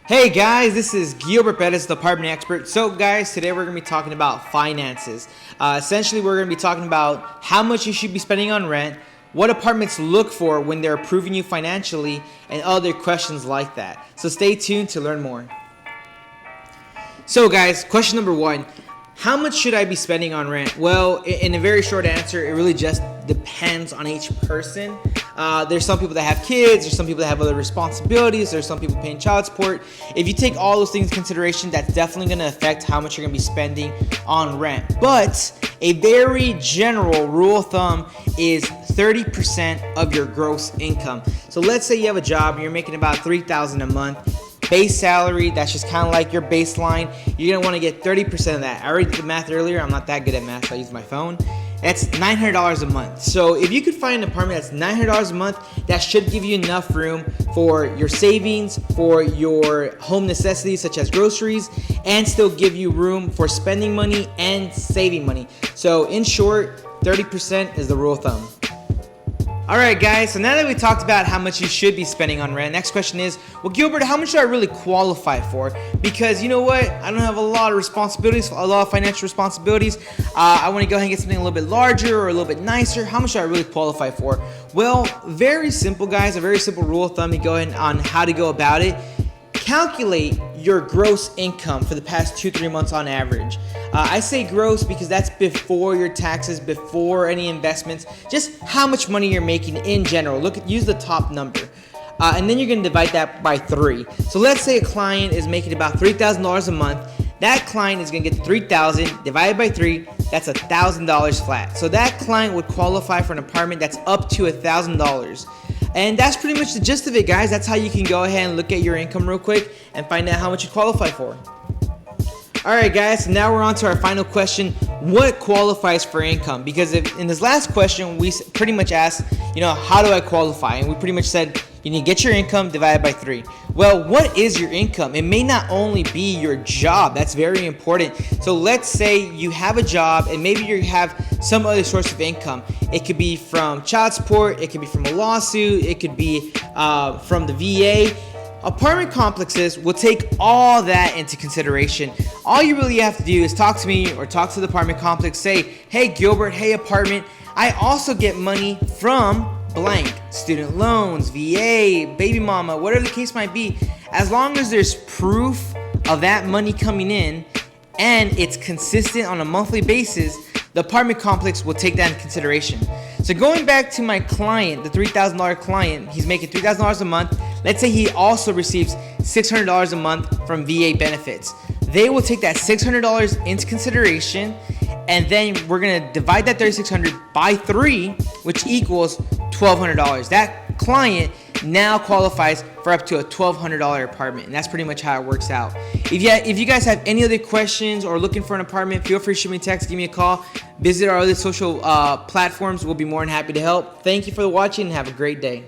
Hey guys, this is Gilbert Bettis, the apartment expert. So guys, today we're going to be talking about finances. Essentially, we're going to be talking about how much you should be spending on rent, what apartments look for when they're approving you financially, and other questions like that. So stay tuned to learn more. So guys, question number one. How much should I be spending on rent? Well, in a very short answer, it really just depends on each person. There's some people that have kids, there's some people that have other responsibilities, there's some people paying child support. If you take all those things into consideration, that's definitely going to affect how much you're going to be spending on rent. But a very general rule of thumb is 30% of your gross income. So let's say you have a job and you're making about $3,000 a month. Base salary, that's just kind of like your baseline. You're going to want to get 30% of that. I already did the math earlier. I'm not that good at math, so I use my phone. That's $900 a month. So if you could find an apartment that's $900 a month, that should give you enough room for your savings, for your home necessities such as groceries, and still give you room for spending money and saving money. So in short, 30% is the rule of thumb. Alright guys, so now that we talked about how much you should be spending on rent, next question is, well Gilbert, how much do I really qualify for? Because you know what, I don't have a lot of responsibilities, a lot of financial responsibilities. I want to go ahead and get something a little bit larger or a little bit nicer. How much do I really qualify for? Well, very simple guys, a very simple rule of thumb to go ahead on how to go about it. Calculate your gross income for the past 2-3 months on average. I say gross because that's before your taxes, before any investments, just how much money you're making in general. Use the top number. And then you're going to divide that by 3. So let's say a client is making about $3,000 a month. That client is going to get $3,000 divided by 3. That's $1,000 flat. So that client would qualify for an apartment that's up to $1,000. And that's pretty much the gist of it, guys. That's how you can go ahead and look at your income real quick and find out how much you qualify for. Alright guys, so now we're on to our final question. What qualifies for income? Because in this last question, we pretty much asked, how do I qualify? And we pretty much said, you need to get your income divided by 3. Well, what is your income? It may not only be your job. That's very important. So let's say you have a job and maybe you have some other source of income. It could be from child support. It could be from a lawsuit. It could be from the VA. Apartment complexes will take all that into consideration. All you really have to do is talk to me or talk to the apartment complex. Say, hey Gilbert, hey apartment, I also get money from blank, student loans, VA, baby mama, whatever the case might be. As long as there's proof of that money coming in and it's consistent on a monthly basis, the apartment complex will take that into consideration. So going back to my client, the $3,000 client, he's making $3,000 a month. Let's say he also receives $600 a month from VA benefits. They will take that $600 into consideration, and then we're gonna divide that $3,600 by 3, which equals $1,200. That client now qualifies for up to a $1,200 apartment, and that's pretty much how it works out. If you guys have any other questions or looking for an apartment, feel free to shoot me a text, give me a call, visit our other social platforms. We'll be more than happy to help. Thank you for watching and have a great day.